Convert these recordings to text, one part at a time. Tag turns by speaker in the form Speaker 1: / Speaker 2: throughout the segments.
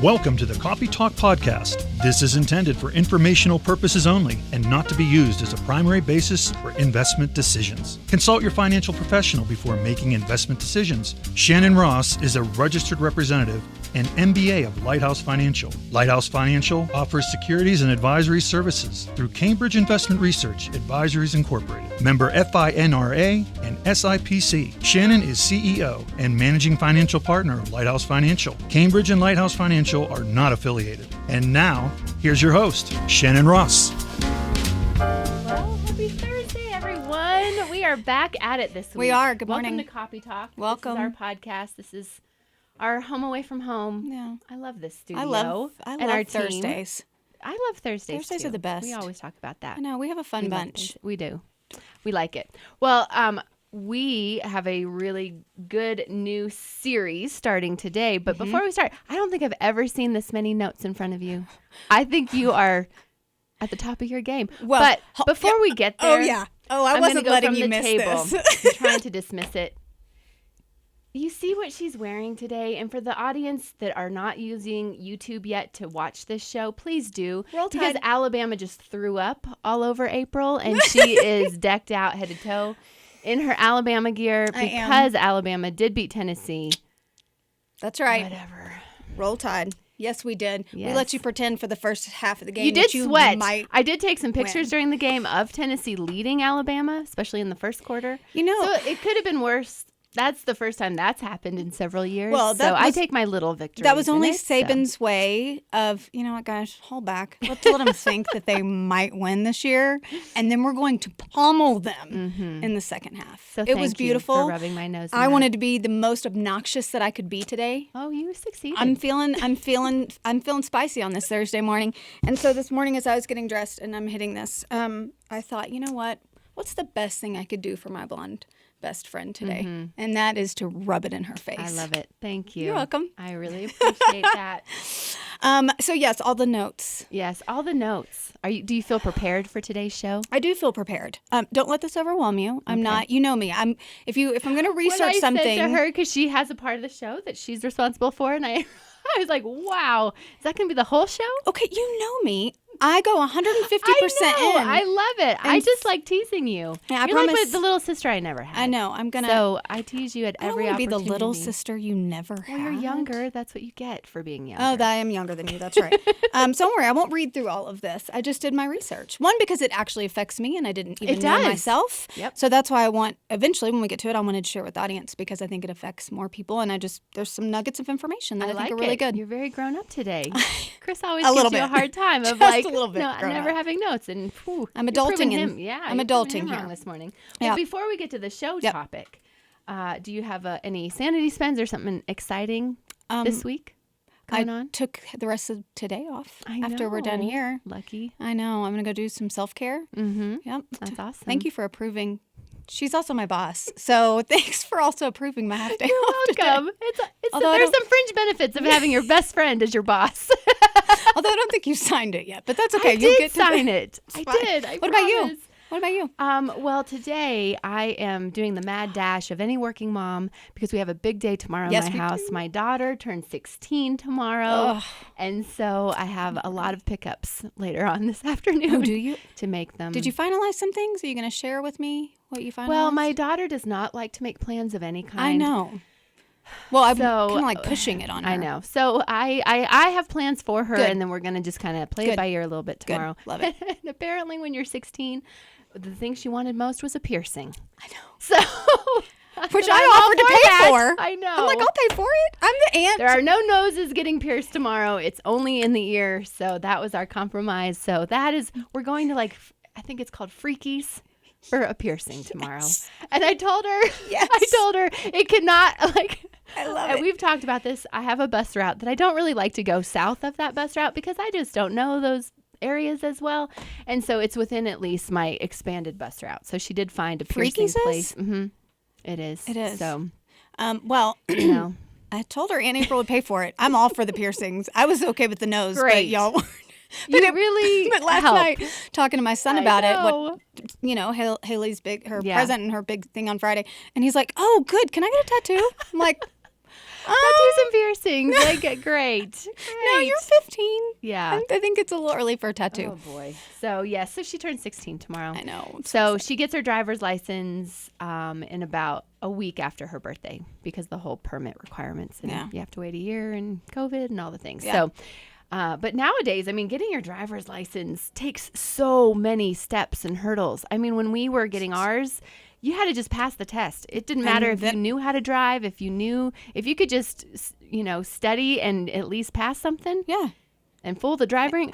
Speaker 1: Welcome to the Coffee Talk Podcast. This is intended for informational purposes only and not to be used as a primary basis for investment decisions. Consult your financial professional before making investment decisions. Shannon Ross is a registered representative and MBA of Lighthouse Financial. Lighthouse Financial offers securities and advisory services through Cambridge Investment Research Advisories Incorporated, member FINRA and SIPC. Shannon is CEO and managing financial partner of Lighthouse Financial. Cambridge and Lighthouse Financial are not affiliated. And now, here's your host, Shannon Ross.
Speaker 2: Well, happy Thursday, everyone. We are back at it this week.
Speaker 3: We are. Good morning.
Speaker 2: Welcome to Coffee Talk.
Speaker 3: Welcome.
Speaker 2: This is our podcast. This is our home away from home.
Speaker 3: Yeah.
Speaker 2: I love this studio.
Speaker 3: I love
Speaker 2: our
Speaker 3: Thursdays.
Speaker 2: Team. I love Thursdays.
Speaker 3: Thursdays
Speaker 2: too.
Speaker 3: are the best.
Speaker 2: We always talk about that.
Speaker 3: I know. We have a fun bunch.
Speaker 2: We do. We like it. Well, we have a really good new series starting today. But before we start, I don't think I've ever seen this many notes in front of you. I think you are at the top of your game.
Speaker 3: Well,
Speaker 2: but before we get there,
Speaker 3: I wasn't letting you miss this.
Speaker 2: I'm trying to dismiss it. You see what she's wearing today? And for the audience that are not using YouTube yet to watch this show, please do. Because Alabama just threw up all over April, and she is decked out head to toe in her Alabama gear because Alabama did beat Tennessee.
Speaker 3: That's right.
Speaker 2: Whatever.
Speaker 3: Roll Tide. Yes, we did.
Speaker 2: Yes.
Speaker 3: We let you pretend for the first half of the game.
Speaker 2: You did sweat. I did take some pictures during the game of Tennessee leading Alabama, especially in the first quarter.
Speaker 3: You know,
Speaker 2: so it could have been worse. That's the first time that's happened in several years.
Speaker 3: Well,
Speaker 2: I take my little victory.
Speaker 3: That was only Saban's way of, you know what, guys, hold back. Let's let them think that they might win this year, and then we're going to pummel them in the second half.
Speaker 2: So
Speaker 3: it was beautiful.
Speaker 2: For rubbing my nose.
Speaker 3: I wanted to be the most obnoxious that I could be today.
Speaker 2: Oh, you succeeded.
Speaker 3: I'm feeling spicy on this Thursday morning, and so this morning as I was getting dressed and I'm hitting this, I thought, you know what? What's the best thing I could do for my blonde best friend today? And that is to rub it in her face.
Speaker 2: I love it. Thank you.
Speaker 3: You're welcome.
Speaker 2: I really appreciate that.
Speaker 3: So yes, all the notes.
Speaker 2: Yes, all the notes. Do you feel prepared for today's show?
Speaker 3: I do feel prepared. Don't let this overwhelm you. I'm not. You know me. If I'm going to research something.
Speaker 2: I said to her, because she has a part of the show that she's responsible for, and I was like, wow, is that going to be the whole show?
Speaker 3: Okay, you know me. I go 150% in.
Speaker 2: I love it. I just like teasing you.
Speaker 3: Yeah,
Speaker 2: You're like the little sister I never had.
Speaker 3: I know. I'm going to.
Speaker 2: So I tease you at every opportunity.
Speaker 3: I don't want to be the little sister you never had.
Speaker 2: Well, you're younger. That's what you get for being younger.
Speaker 3: Oh, I am younger than you. That's right. So don't worry. I won't read through all of this. I just did my research. One, because it actually affects me and I didn't even know myself.
Speaker 2: Yep.
Speaker 3: So that's why eventually when we get to it, I wanted to share with the audience because I think it affects more people. And there's some nuggets of information that I think are really good.
Speaker 2: You're very grown up today. Chris always
Speaker 3: gives
Speaker 2: you a hard time of
Speaker 3: just
Speaker 2: like,
Speaker 3: a little bit
Speaker 2: never having notes. And
Speaker 3: I'm adulting
Speaker 2: him. Yeah,
Speaker 3: I'm adulting
Speaker 2: wrong
Speaker 3: here
Speaker 2: this morning. Well, before we get to the show topic, do you have any sanity spends or something exciting this week going on?
Speaker 3: Took the rest of today off after we're done here.
Speaker 2: Lucky.
Speaker 3: I know. I'm going to go do some self-care.
Speaker 2: Mm-hmm.
Speaker 3: Yep.
Speaker 2: That's awesome.
Speaker 3: Thank you for approving. She's also my boss, so thanks for also approving my half day.
Speaker 2: You're welcome. There's some fringe benefits of having your best friend as your boss.
Speaker 3: Although I don't think you signed it yet, but that's okay.
Speaker 2: I did sign it. I did.
Speaker 3: What about you? What about you?
Speaker 2: Well, today I am doing the mad dash of any working mom because we have a big day tomorrow in my house. Do. My daughter turns 16 tomorrow, and so I have a lot of pickups later on this afternoon.
Speaker 3: Oh, do you?
Speaker 2: To make them.
Speaker 3: Did you finalize some things? Are you going to share with me what you finalized?
Speaker 2: Well, my daughter does not like to make plans of any kind.
Speaker 3: I know. Well, I'm kind of like pushing it on her.
Speaker 2: I know. So I have plans for her, and then we're going to just kind of play it by ear a little bit tomorrow.
Speaker 3: Love it.
Speaker 2: And apparently when you're 16, the thing she wanted most was a piercing.
Speaker 3: I know.
Speaker 2: So,
Speaker 3: which I offered to pay for.
Speaker 2: I know.
Speaker 3: I'm like, I'll pay for it. I'm the aunt.
Speaker 2: There are no noses getting pierced tomorrow. It's only in the ear. So that was our compromise. So we're going to I think it's called Freakies for a piercing tomorrow.
Speaker 3: Yes.
Speaker 2: And I told her, it cannot
Speaker 3: I love it.
Speaker 2: We've talked about this. I have a bus route that I don't really like to go south of that bus route because I just don't know those areas as well. And so it's within at least my expanded bus route. So she did find a piercing place. Mm-hmm. It is.
Speaker 3: It is.
Speaker 2: So,
Speaker 3: well,
Speaker 2: you know.
Speaker 3: I told her Aunt April would pay for it. I'm all for the piercings. I was okay with the nose,
Speaker 2: Great.
Speaker 3: but y'all weren't.
Speaker 2: But
Speaker 3: last night, talking to my son about
Speaker 2: know.
Speaker 3: it, Haley's present and her big thing on Friday, and he's like, "Oh, good. Can I get a tattoo?" I'm like,
Speaker 2: Tattoos and piercings. Like, great.
Speaker 3: No, you're 15.
Speaker 2: Yeah.
Speaker 3: I think it's a little early for a tattoo.
Speaker 2: Oh, boy. So, yeah. So she turns 16 tomorrow.
Speaker 3: I know.
Speaker 2: So she gets her driver's license in about a week after her birthday because the whole permit requirements. And you have to wait a year and COVID and all the things.
Speaker 3: Yeah.
Speaker 2: So, but nowadays, I mean, getting your driver's license takes so many steps and hurdles. I mean, when we were getting ours, you had to just pass the test. It didn't matter if you knew how to drive, if you could just, study and at least pass something.
Speaker 3: Yeah.
Speaker 2: And fool the driving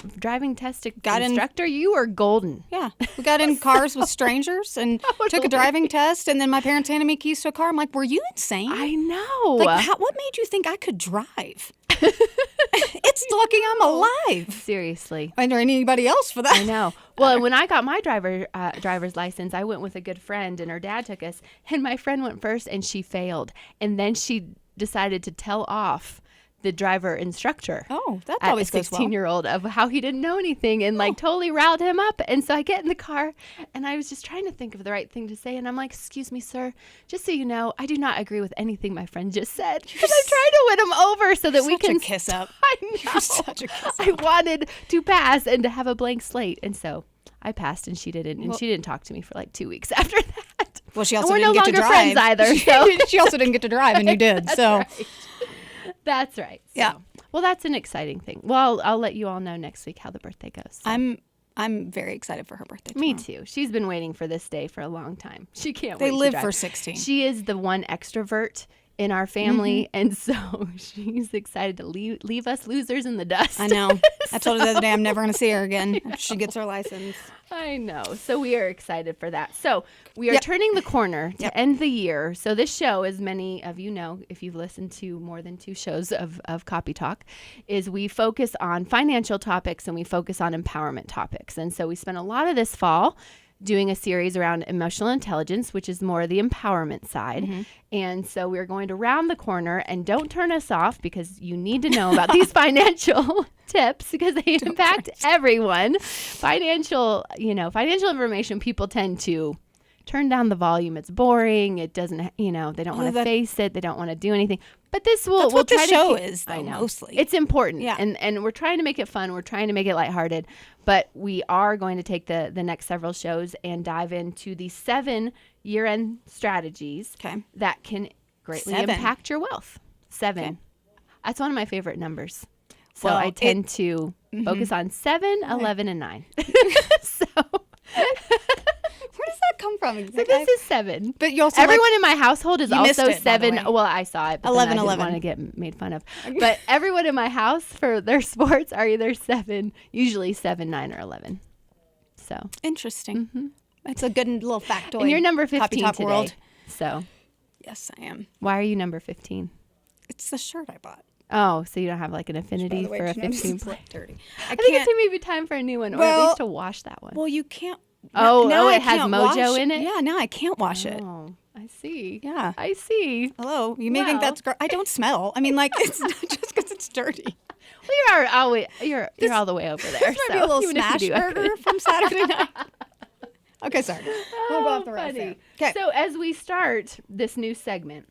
Speaker 2: test instructor, you were golden.
Speaker 3: Yeah. We got in cars with strangers and took a driving test, and then my parents handed me keys to a car. I'm like, were you insane?
Speaker 2: I know.
Speaker 3: Like, what made you think I could drive? It's lucky I'm alive.
Speaker 2: Seriously.
Speaker 3: Or anybody else for that.
Speaker 2: I know. Well, when I got my driver's license, I went with a good friend, and her dad took us. And my friend went first, and she failed. And then she decided to tell off the driver instructor.
Speaker 3: Oh, that always goes well.
Speaker 2: 16-year-old of how he didn't know anything and totally riled him up. And so I get in the car and I was just trying to think of the right thing to say. And I'm like, excuse me, sir, just so you know, I do not agree with anything my friend just said. Because I'm trying to win him over so that we can
Speaker 3: kiss up.
Speaker 2: I know.
Speaker 3: You're such a kiss up.
Speaker 2: I wanted to pass and to have a blank slate. And so I passed and she didn't. And she didn't talk to me for like 2 weeks after that.
Speaker 3: Well, she also
Speaker 2: and
Speaker 3: didn't
Speaker 2: we're no
Speaker 3: get to
Speaker 2: longer
Speaker 3: drive.
Speaker 2: friends either. So.
Speaker 3: She also didn't get to drive, and you did.
Speaker 2: That's right. So.
Speaker 3: Yeah.
Speaker 2: Well, that's an exciting thing. Well, I'll let you all know next week how the birthday goes. So.
Speaker 3: I'm very excited for her birthday tomorrow.
Speaker 2: Me too. She's been waiting for this day for a long time. She can't wait.
Speaker 3: They live
Speaker 2: to drive.
Speaker 3: for 16.
Speaker 2: She is the one extrovert in our family, and so she's excited to leave us losers in the dust.
Speaker 3: I know. I told her the other day I'm never going to see her again after she gets her license.
Speaker 2: I know. So we are excited for that. So we are turning the corner to end the year. So this show, as many of you know, if you've listened to more than 2 shows of Copy Talk, is we focus on financial topics and we focus on empowerment topics. And so we spent a lot of this fall doing a series around emotional intelligence, which is more the empowerment side. Mm-hmm. And so we're going to round the corner, and don't turn us off because you need to know about these financial tips because they impact everyone. Financial information, people tend to turn down the volume. It's boring. It doesn't, they don't want to face it. They don't want to do anything. But this
Speaker 3: we'll
Speaker 2: try
Speaker 3: the
Speaker 2: to
Speaker 3: show is, though,
Speaker 2: I know.
Speaker 3: Mostly.
Speaker 2: It's important.
Speaker 3: Yeah.
Speaker 2: And we're trying to make it fun. We're trying to make it lighthearted. But we are going to take the next several shows and dive into the 7 year-end strategies that can greatly impact your wealth. 7. Okay. That's one of my favorite numbers. So I tend to focus on 7, 11, and 9. So...
Speaker 3: Where does that come from?
Speaker 2: So this is 7.
Speaker 3: But you also
Speaker 2: everyone in my household is also 7.
Speaker 3: Well,
Speaker 2: I saw it, but
Speaker 3: 11,
Speaker 2: I didn't want to get made fun of. But everyone in my house for their sports are either 7, usually 7, 9, or 11. So
Speaker 3: interesting. Mm-hmm. That's a good little factoid.
Speaker 2: And you're number 15 today.
Speaker 3: World.
Speaker 2: So
Speaker 3: yes, I am.
Speaker 2: Why are you number 15?
Speaker 3: It's the shirt I bought.
Speaker 2: Oh, so you don't have like an affinity for a 15 player?
Speaker 3: Dirty.
Speaker 2: I think it's maybe time for a new one, or at least to wash that one.
Speaker 3: Well, you can't.
Speaker 2: Now it has mojo in it?
Speaker 3: Yeah, now I can't wash it.
Speaker 2: Oh, I see.
Speaker 3: Yeah.
Speaker 2: I see.
Speaker 3: Hello. You may think that's I don't smell. I mean, like, it's not just because it's dirty.
Speaker 2: Well, you're all the way over there.
Speaker 3: This might be a little smash burger from Saturday night. Okay, sorry. We'll go off the rails there. Okay.
Speaker 2: So as we start this new segment,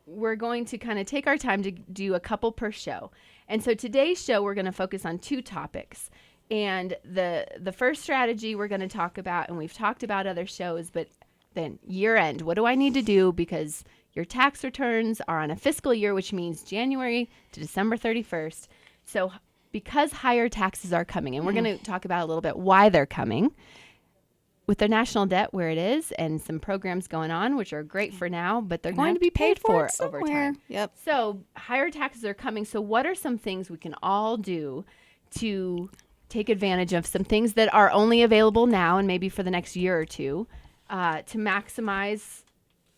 Speaker 2: we're going to kind of take our time to do a couple per show. And so today's show, we're going to focus on 2 topics. And the first strategy we're going to talk about, and we've talked about other shows, but then year end, what do I need to do? Because your tax returns are on a fiscal year, which means January to December 31st. So because higher taxes are coming, and we're going to talk about a little bit why they're coming, with the national debt where it is and some programs going on, which are great for now, but they're going to be paid for over time.
Speaker 3: Yep.
Speaker 2: So higher taxes are coming. So what are some things we can all do to take advantage of some things that are only available now and maybe for the next year or 2 to maximize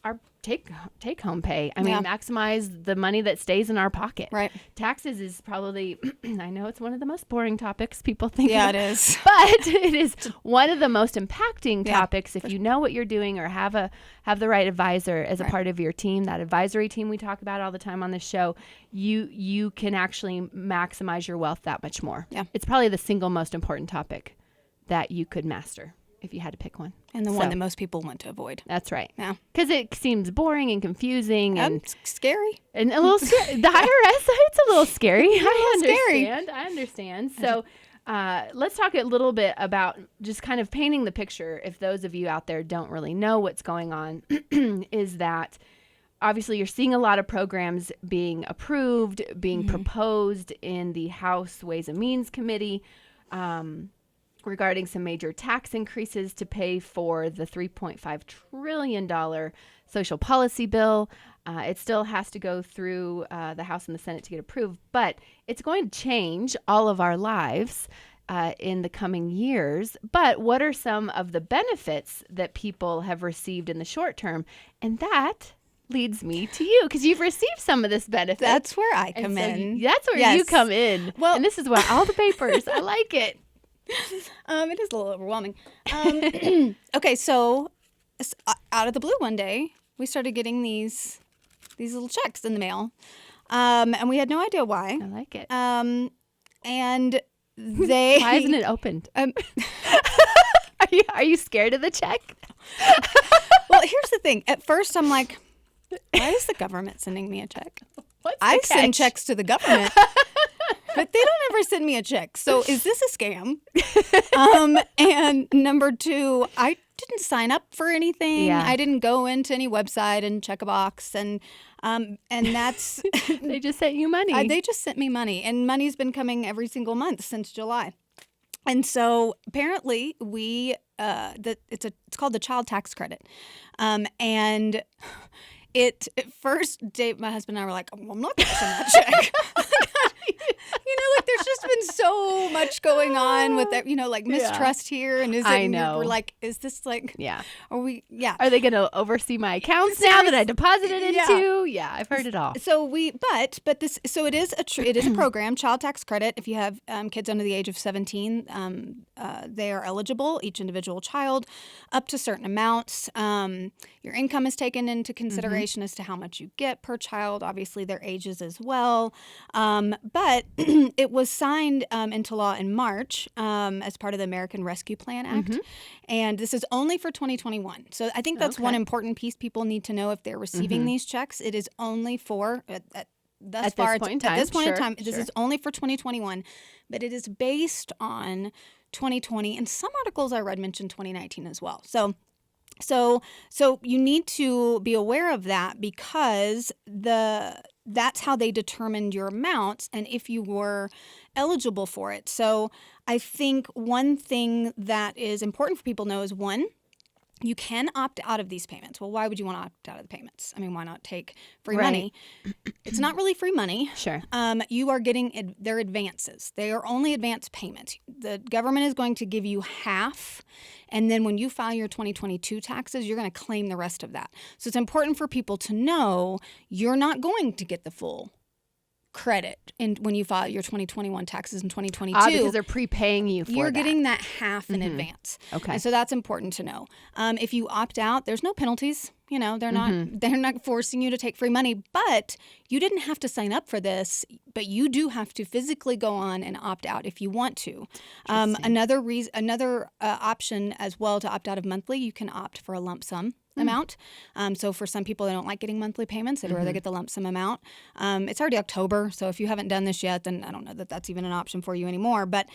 Speaker 2: our take-home pay? I mean, maximize the money that stays in our pocket.
Speaker 3: Right.
Speaker 2: Taxes is probably, I know it's one of the most boring topics people think.
Speaker 3: Yeah, it is.
Speaker 2: But it is one of the most impacting topics if you know what you're doing or have the right advisor as a part of your team. That advisory team we talk about all the time on this show, you can actually maximize your wealth that much more.
Speaker 3: Yeah.
Speaker 2: It's probably the single most important topic that you could master. if you had to pick one.
Speaker 3: And the one that most people want to avoid.
Speaker 2: That's right.
Speaker 3: Yeah.
Speaker 2: Because it seems boring and confusing and
Speaker 3: scary.
Speaker 2: And a little scary. The IRS, it's a little scary. I understand. So let's talk a little bit about just kind of painting the picture. If those of you out there don't really know what's going on, is that obviously you're seeing a lot of programs being approved, being proposed in the House Ways and Means Committee, regarding some major tax increases to pay for the $3.5 trillion social policy bill. It still has to go through the House and the Senate to get approved, but it's going to change all of our lives in the coming years. But what are some of the benefits that people have received in the short term? And that leads me to you, because you've received some of this benefit.
Speaker 3: That's where I come in.
Speaker 2: That's where you come in.
Speaker 3: Well,
Speaker 2: and this is why all the papers, I like it.
Speaker 3: It is a little overwhelming. Okay, so out of the blue one day, we started getting these little checks in the mail, and we had no idea why.
Speaker 2: I like it.
Speaker 3: And
Speaker 2: why isn't it opened? Are you scared of the check?
Speaker 3: Well, here's the thing. At first, I'm like, why is the government sending me a check? I send checks to the government. But they don't ever send me a check. So is this a scam? And number two, I didn't sign up for anything.
Speaker 2: Yeah.
Speaker 3: I didn't go into any website and check a box. And that's...
Speaker 2: They just sent you money.
Speaker 3: They just sent me money. And money's been coming every single month since July. And so apparently it's called the child tax credit. And at first, Dave, my husband and I were like, I'm not going to send that check. There's just been so much going on with that, mistrust here. And we're like, is this like, are we,
Speaker 2: Are they going to oversee my accounts now that I deposited into? Yeah, I've heard it all.
Speaker 3: So it is a program, child tax credit. If you have kids under the age of 17, they are eligible, each individual child, up to certain amounts. Your income is taken into consideration as to how much you get per child, obviously their ages as well. But it was signed into law in March as part of the American Rescue Plan Act. And this is only for 2021. So I think that's one important piece people need to know if they're receiving these checks. It is only for, at this point in time, this is only for 2021. But it is based on 2020. And some articles I read mentioned 2019 as well. So you need to be aware of that, because that's how they determined your amounts and if you were eligible for it. So I think one thing that is important for people to know is, one, you can opt out of these payments. Well, why would you want to opt out of the payments? I mean, why not take free money? It's not really free money.
Speaker 2: Sure.
Speaker 3: You are getting their advances. They are only advance payments. The government is going to give you half, and then when you file your 2022 taxes, you're going to claim the rest of that. So it's important for people to know you're not going to get the full credit when you file your 2021 taxes in 2022.
Speaker 2: Because they're prepaying you for
Speaker 3: You're getting that half in advance.
Speaker 2: Okay.
Speaker 3: And so that's important to know. If you opt out, there's no penalties. They're not forcing you to take free money, but you didn't have to sign up for this, but you do have to physically go on and opt out if you want to. Another option as well to opt out of monthly, you can opt for a lump sum amount. So for some people, they don't like getting monthly payments. They'd rather get the lump sum amount. It's already October, so if you haven't done this yet, then I don't know that that's even an option for you anymore. But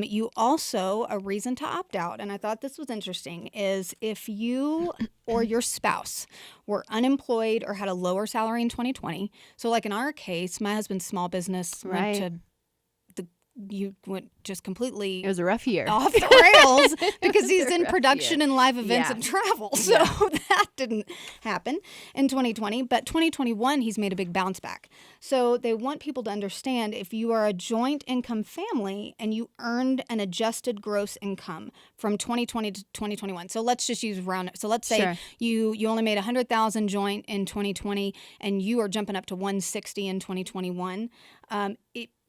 Speaker 3: you also, a reason to opt out, and I thought this was interesting, is if you or your spouse were unemployed or had a lower salary in 2020. So like in our case, my husband's small business went just completely...
Speaker 2: It was a rough year.
Speaker 3: Off the rails because he's in production and live events and travel. So that didn't happen in 2020. But 2021, he's made a big bounce back. So they want people to understand, if you are a joint income family and you earned an adjusted gross income from 2020 to 2021. So let's just use round. So let's say you only made $100,000 joint in 2020 and you are jumping up to $160,000 in 2021.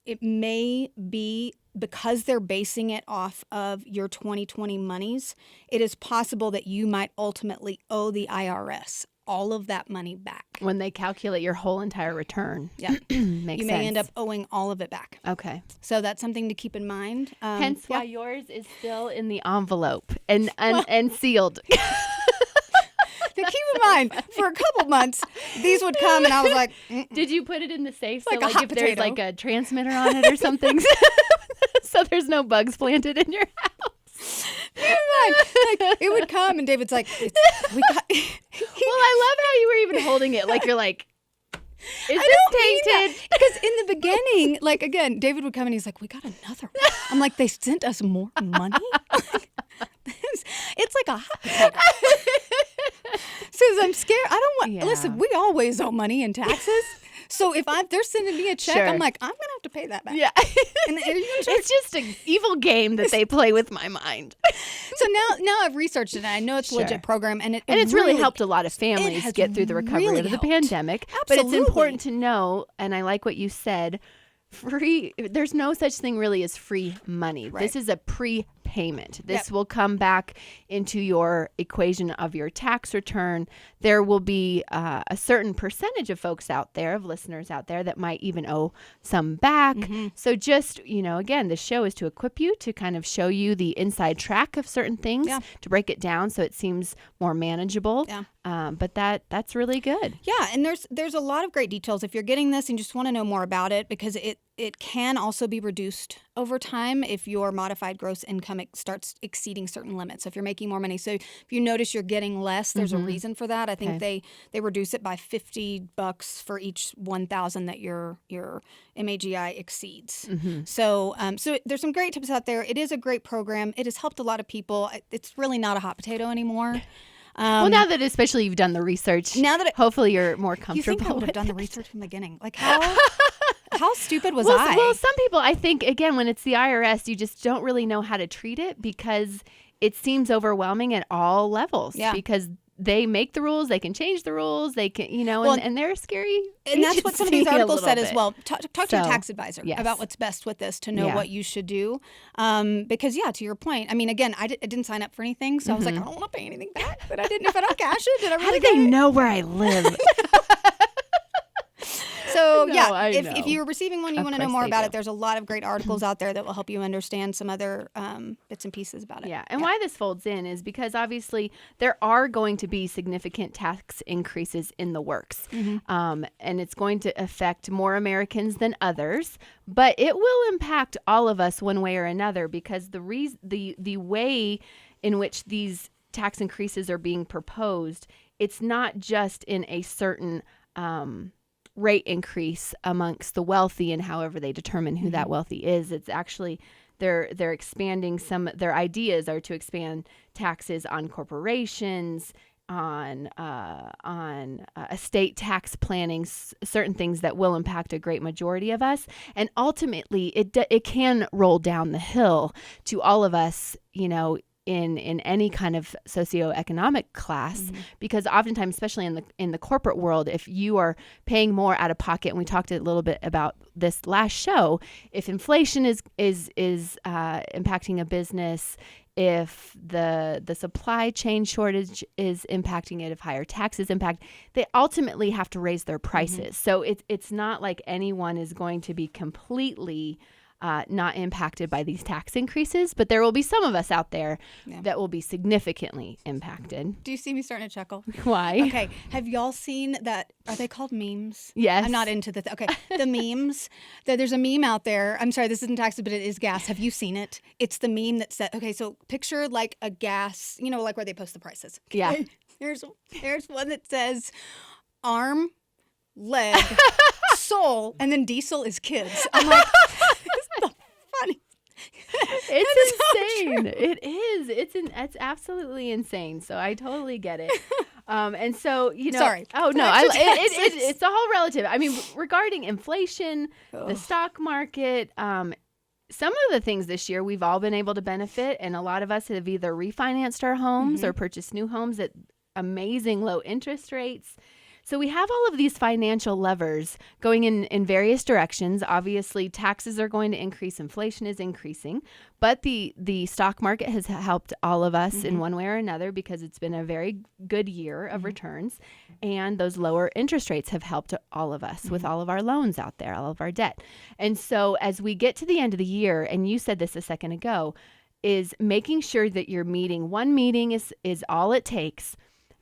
Speaker 3: It may be because they're basing it off of your 2020 monies, it is possible that you might ultimately owe the IRS all of that money back.
Speaker 2: When they calculate your whole entire return.
Speaker 3: Yeah.
Speaker 2: Makes sense.
Speaker 3: You may end up owing all of it back.
Speaker 2: Okay.
Speaker 3: So that's something to keep in mind.
Speaker 2: Hence why yours is still in the envelope and sealed.
Speaker 3: Now keep in mind, for a couple months, these would come and I was like,
Speaker 2: Did you put it in the safe?
Speaker 3: Like
Speaker 2: so
Speaker 3: a hot
Speaker 2: if there's
Speaker 3: potato.
Speaker 2: like a transmitter on it or something, so there's no bugs planted in your house.
Speaker 3: keep in mind, like, it would come and David's like, we got.
Speaker 2: Well, I love how you were even holding it. Like you're like, is this tainted?
Speaker 3: Because in the beginning, like again, David would come and he's like, we got another one. I'm like, they sent us more money? It's like a hot potato. Says I'm scared. I don't want. Listen, we always owe money in taxes. So if they're sending me a check,
Speaker 2: Sure.
Speaker 3: I'm like, I'm gonna have to pay that back.
Speaker 2: Yeah.
Speaker 3: And
Speaker 2: It's just an evil game that they play with my mind.
Speaker 3: So now I've researched it and I know it's a legit program and
Speaker 2: it's really helped a lot of families
Speaker 3: has
Speaker 2: get through the recovery
Speaker 3: really
Speaker 2: of the
Speaker 3: helped.
Speaker 2: pandemic. But it's
Speaker 3: Absolutely.
Speaker 2: important to know, and I like what you said, there's no such thing really as free money.
Speaker 3: Right.
Speaker 2: This is a prepayment. This will come back into your equation of your tax return. There will be a certain percentage of folks out there, of listeners out there, that might even owe some back. So just, again, the show is to equip you, to kind of show you the inside track of certain things, to break it down so it seems more manageable. But that's really good.
Speaker 3: Yeah, and there's a lot of great details if you're getting this and just want to know more about it, because it can also be reduced over time if your modified gross income starts exceeding certain limits. So if you're making more money, so if you notice you're getting less, there's a reason for that. I think they reduce it by $50 for each 1,000 that your MAGI exceeds. So there's some great tips out there. It is a great program. It has helped a lot of people. It's really not a hot potato anymore.
Speaker 2: Well, now that especially you've done the research, hopefully you're more comfortable.
Speaker 3: You think I would have done the research from the beginning? Like how stupid was
Speaker 2: I?
Speaker 3: I?
Speaker 2: Well, some people, I think, again, when it's the IRS, you just don't really know how to treat it because it seems overwhelming at all levels.
Speaker 3: Yeah.
Speaker 2: Because they make the rules, they can change the rules, they can, and they're scary.
Speaker 3: And that's what some of these
Speaker 2: agency a
Speaker 3: articles said
Speaker 2: little
Speaker 3: as
Speaker 2: bit.
Speaker 3: well. Talk to your tax advisor
Speaker 2: yes.
Speaker 3: about what's best with this to know what you should do. Because, to your point, I mean, again, I didn't sign up for anything, so I was like, I don't want to pay anything back. But I didn't. If I don't cash it, did I really
Speaker 2: How do they know where I live?
Speaker 3: So,
Speaker 2: if
Speaker 3: you're receiving one, you want to know more about it, there's a lot of great articles out there that will help you understand some other bits and pieces about it.
Speaker 2: Yeah, and why this folds in is because obviously there are going to be significant tax increases in the works. And it's going to affect more Americans than others, but it will impact all of us one way or another because the way in which these tax increases are being proposed, it's not just in a certain rate increase amongst the wealthy and however they determine who that wealthy is. It's actually they're expanding their ideas are to expand taxes on corporations, on estate tax planning, certain things that will impact a great majority of us. And ultimately it can roll down the hill to all of us, in any kind of socioeconomic class, because oftentimes, especially in the corporate world, if you are paying more out of pocket, and we talked a little bit about this last show, if inflation is impacting a business, if the supply chain shortage is impacting it, if higher taxes impact, they ultimately have to raise their prices. So it's not like anyone is going to be completely not impacted by these tax increases, but there will be some of us out there that will be significantly impacted.
Speaker 3: Do you see me starting to chuckle?
Speaker 2: Why?
Speaker 3: Okay. Have y'all seen that? Are they called memes?
Speaker 2: Yes.
Speaker 3: I'm not into the... Okay. The memes. There's a meme out there. I'm sorry, this isn't taxes, but it is gas. Have you seen it? It's the meme that said... Okay, so picture like a gas, like where they post the prices. Okay?
Speaker 2: Yeah.
Speaker 3: There's one that says arm, leg, soul, and then diesel is kids. I'm like... Funny.
Speaker 2: It's insane. It is. It's absolutely insane. So I totally get it. And so
Speaker 3: Sorry.
Speaker 2: Oh no, it's all relative. I mean, regarding inflation, the stock market, some of the things this year we've all been able to benefit, and a lot of us have either refinanced our homes or purchased new homes at amazing low interest rates. So we have all of these financial levers going in various directions. Obviously, taxes are going to increase. Inflation is increasing. But the stock market has helped all of us in one way or another because it's been a very good year of returns. And those lower interest rates have helped all of us with all of our loans out there, all of our debt. And so as we get to the end of the year, and you said this a second ago, is making sure that you're meeting. One meeting is all it takes.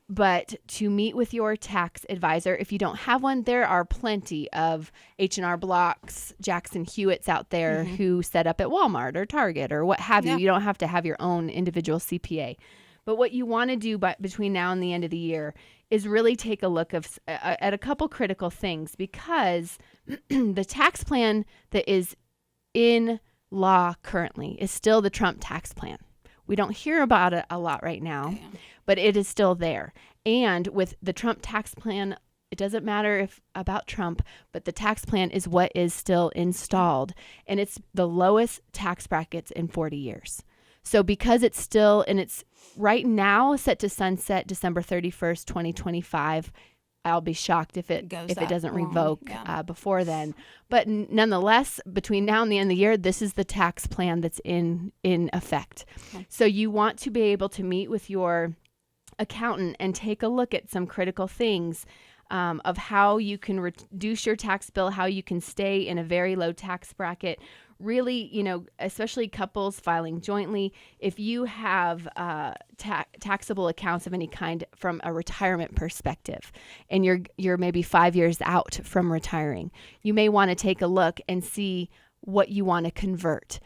Speaker 2: But to meet with your tax advisor, if you don't have one, there are plenty of H&R Blocks, Jackson Hewitts out there who set up at Walmart or Target or what have you. You don't have to have your own individual CPA. But what you want to do between now and the end of the year is really take a look at a couple critical things, because the tax plan that is in law currently is still the Trump tax plan. We don't hear about it a lot right now, but it is still there. And with the Trump tax plan, it doesn't matter about Trump, but the tax plan is what is still installed. And it's the lowest tax brackets in 40 years. So because it's still, and it's right now set to sunset December 31st, 2025, I'll be shocked if it doesn't revoke before then. But nonetheless, between now and the end of the year, this is the tax plan that's in effect. Okay. So you want to be able to meet with your accountant and take a look at some critical things of how you can reduce your tax bill, how you can stay in a very low tax bracket. Really, especially couples filing jointly, if you have taxable accounts of any kind from a retirement perspective, and you're maybe 5 years out from retiring, you may want to take a look and see what you want to convert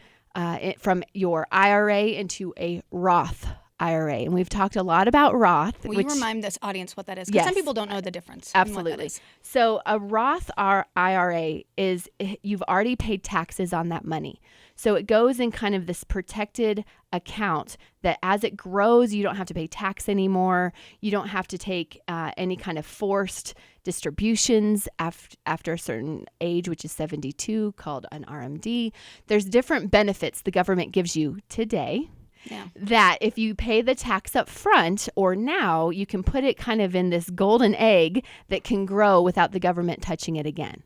Speaker 2: from your IRA into a Roth IRA. And we've talked a lot about Roth.
Speaker 3: Will you remind this audience what that is? Because some people don't know the difference.
Speaker 2: Absolutely. So a Roth IRA is, you've already paid taxes on that money. So it goes in kind of this protected account that as it grows, you don't have to pay tax anymore. You don't have to take any kind of forced distributions after a certain age, which is 72, called an RMD. There's different benefits the government gives you today. Yeah. That if you pay the tax up front or now, you can put it kind of in this golden egg that can grow without the government touching it again.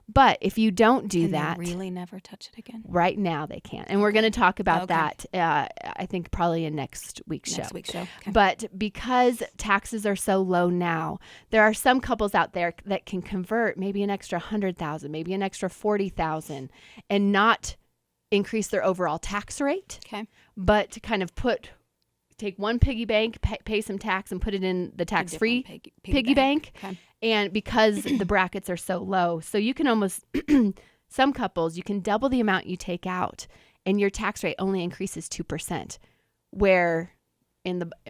Speaker 2: But if you don't do that,
Speaker 3: they really never touch it again.
Speaker 2: Right now they can. And we're going to talk about that, I think probably in next week's show.
Speaker 3: Okay.
Speaker 2: But because taxes are so low now, there are some couples out there that can convert maybe an extra $100,000, maybe an extra $40,000, and not increase their overall tax rate. Okay. But to kind of take one piggy bank, pay some tax, and put it in the tax-free piggy bank. Okay. And because the brackets are so low, so you can almost, some couples, you can double the amount you take out, and your tax rate only increases 2%. Where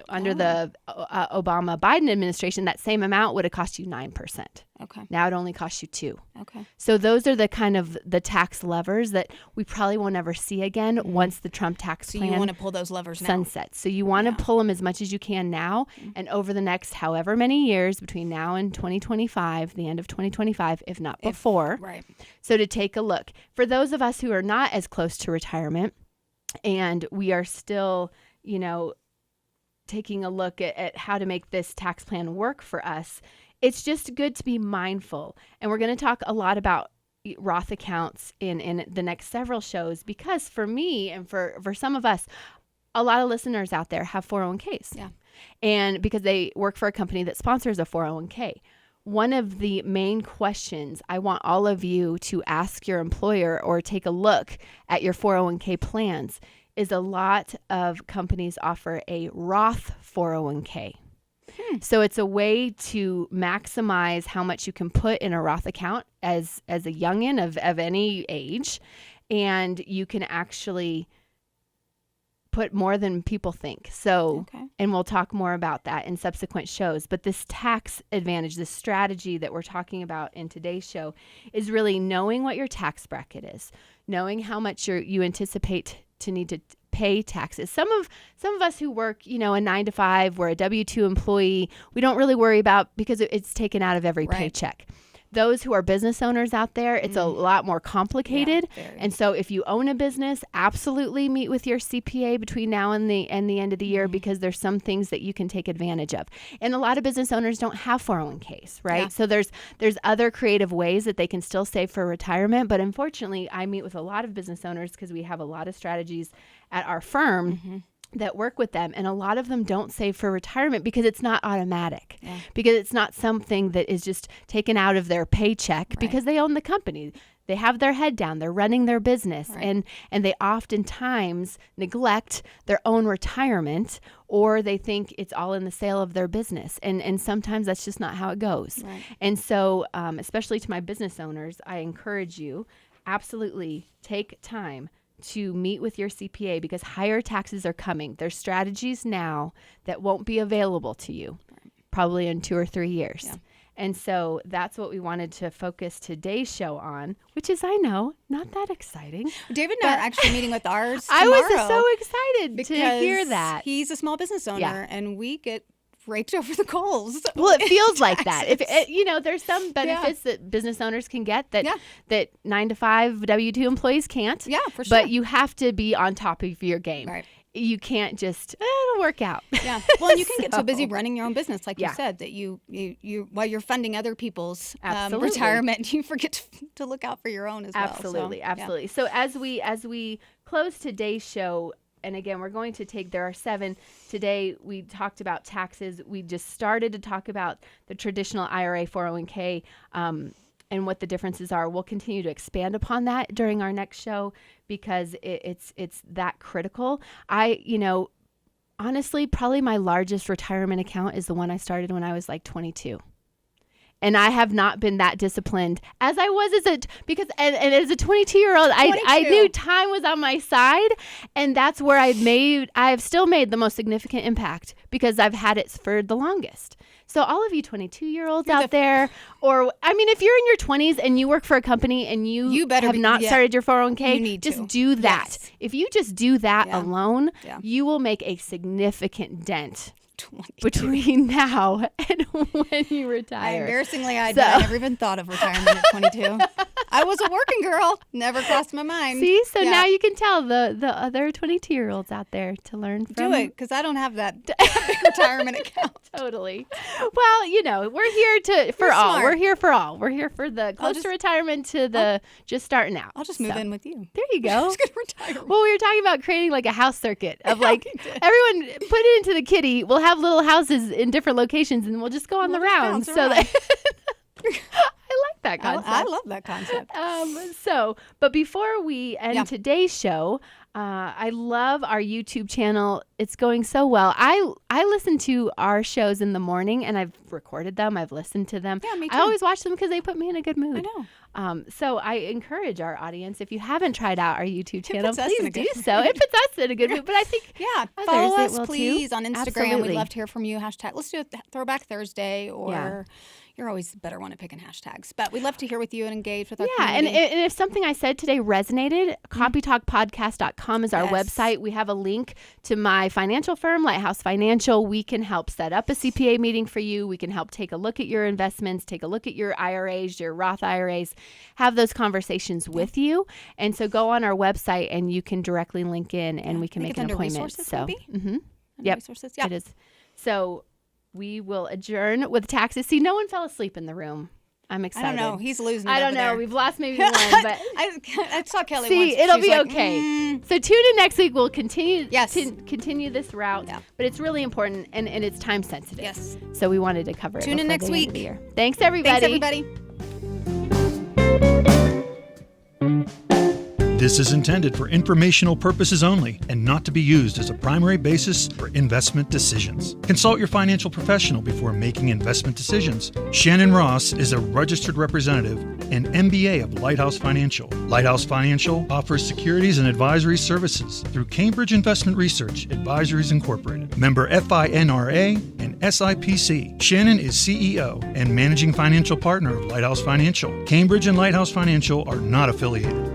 Speaker 2: under the Obama-Biden administration, that same amount would have cost you 9%. Okay. Now it only costs you 2%. Okay. So those are the kind of the tax levers that we probably won't ever see again once the Trump tax plan
Speaker 3: you want to pull those levers now.
Speaker 2: Sunsets. So you want to pull them as much as you can now, and over the next however many years between now and 2025, the end of 2025, if not before. Right. So to take a look. For those of us who are not as close to retirement, and we are still, taking a look at how to make this tax plan work for us, it's just good to be mindful. And we're going to talk a lot about Roth accounts in the next several shows, because for me and for some of us, a lot of listeners out there have 401ks. Yeah. And because they work for a company that sponsors a 401k. One of the main questions I want all of you to ask your employer or take a look at your 401k plans is a lot of companies offer a Roth 401k. So it's a way to maximize how much you can put in a Roth account as a youngin of any age. And you can actually put more than people think. So, and we'll talk more about that in subsequent shows. But this tax advantage, this strategy that we're talking about in today's show, is really knowing what your tax bracket is, knowing how much you anticipate to need to pay taxes. Some of us who work, a 9-to-5, we're a W-2 employee, we don't really worry about, because it's taken out of every paycheck. those who are business owners out there, it's a lot more complicated. And so if you own a business, absolutely meet with your CPA between now and the end of the year, because there's some things that you can take advantage of. And a lot of business owners don't have 401ks, right?
Speaker 3: Yeah.
Speaker 2: So there's other creative ways that they can still save for retirement. But unfortunately, I meet with a lot of business owners because we have a lot of strategies at our firm that work with them, and a lot of them don't save for retirement because it's not automatic, because it's not something that is just taken out of their paycheck, because they own the company. They have their head down, they're running their business, and they oftentimes neglect their own retirement, or they think it's all in the sale of their business. And sometimes that's just not how it goes. And so, especially to my business owners, I encourage you, absolutely take time to meet with your CPA, because higher taxes are coming. There's strategies now that won't be available to you probably in 2 or 3 years. Yeah. And so that's what we wanted to focus today's show on, which is, I know, not that exciting.
Speaker 3: David and I are actually meeting with ours tomorrow.
Speaker 2: I was so excited to hear that.
Speaker 3: He's a small business owner, and we get raked over the coals.
Speaker 2: Well, it feels like that. If there's some benefits that business owners can get that 9-to-5 W-2 employees can't.
Speaker 3: Yeah, for sure.
Speaker 2: But you have to be on top of your game.
Speaker 3: Right.
Speaker 2: You can't just, it'll work out.
Speaker 3: Yeah. Well, and you can get so busy running your own business, like you said, that you while you're funding other people's retirement, you forget to look out for your own as well.
Speaker 2: Absolutely. So as we close today's show, and again, we're going to there are 7. Today, we talked about taxes. We just started to talk about the traditional IRA 401k and what the differences are. We'll continue to expand upon that during our next show, because it's that critical. Honestly, probably my largest retirement account is the one I started when I was like 22. And I have not been that disciplined as I was as a 22-year-old, I knew time was on my side, and that's where I've still made the most significant impact, because I've had it for the longest. So all of you 22-year-olds out there, or if you're in your 20s and you work for a company and you better have not started your 401k, just do that. Yes. If you just do that alone, you will make a significant dent 22. Between now and when you retire.
Speaker 3: Embarrassingly, I never even thought of retirement at 22. I was a working girl. Never crossed my mind.
Speaker 2: See? So now you can tell the other 22-year-olds out there to learn from.
Speaker 3: Do it, because I don't have that big retirement account.
Speaker 2: Totally. Well, we're here for all. Smart. We're here for all. We're here for the close to retirement to the just starting out.
Speaker 3: I'll just move in with you.
Speaker 2: There you go.
Speaker 3: I'm just going to retire.
Speaker 2: Well, we were talking about creating like a house circuit of everyone put it into the kitty. We'll have little houses in different locations, and we'll just go on the rounds. So that I like that concept.
Speaker 3: I love that concept.
Speaker 2: But before we end today's show, I love our YouTube channel. It's going so well. I listen to our shows in the morning, and I've recorded them. I've listened to them.
Speaker 3: Yeah, me too.
Speaker 2: I always watch them because they put me in a good mood.
Speaker 3: I know.
Speaker 2: So I encourage our audience, if you haven't tried out our YouTube channel, please do so. It puts us in a good mood. But I think
Speaker 3: follow us, please, on Instagram.
Speaker 2: Absolutely.
Speaker 3: We'd love to hear from you. #. Let's do a Throwback Thursday, or you're always the better one at picking hashtags. But we'd love to hear with you and engage with our community.
Speaker 2: And if something I said today resonated, copytalkpodcast.com is our website. We have a link to my financial firm, Lighthouse Financial. We can help set up a CPA meeting for you. We can help take a look at your investments, take a look at your IRAs, your Roth IRAs, have those conversations with you. And so go on our website, and you can directly link in, and we can make an appointment.
Speaker 3: Resources,
Speaker 2: Resources, it is. So we will adjourn with taxes. See, no one fell asleep in the room. I'm excited.
Speaker 3: I don't know. He's losing it
Speaker 2: I don't know.
Speaker 3: There.
Speaker 2: We've lost maybe one, but
Speaker 3: I saw Kelly
Speaker 2: see,
Speaker 3: once.
Speaker 2: it'll be okay. So tune in next week. We'll continue continue this route, but it's really important, and it's time sensitive.
Speaker 3: Yes.
Speaker 2: So we wanted to cover it.
Speaker 3: Tune in next week.
Speaker 2: Thanks, everybody.
Speaker 3: Thanks, everybody.
Speaker 1: This is intended for informational purposes only and not to be used as a primary basis for investment decisions. Consult your financial professional before making investment decisions. Shannon Ross is a registered representative and MBA of Lighthouse Financial. Lighthouse Financial offers securities and advisory services through Cambridge Investment Research Advisories Incorporated, member FINRA and SIPC. Shannon is CEO and managing financial partner of Lighthouse Financial. Cambridge and Lighthouse Financial are not affiliated.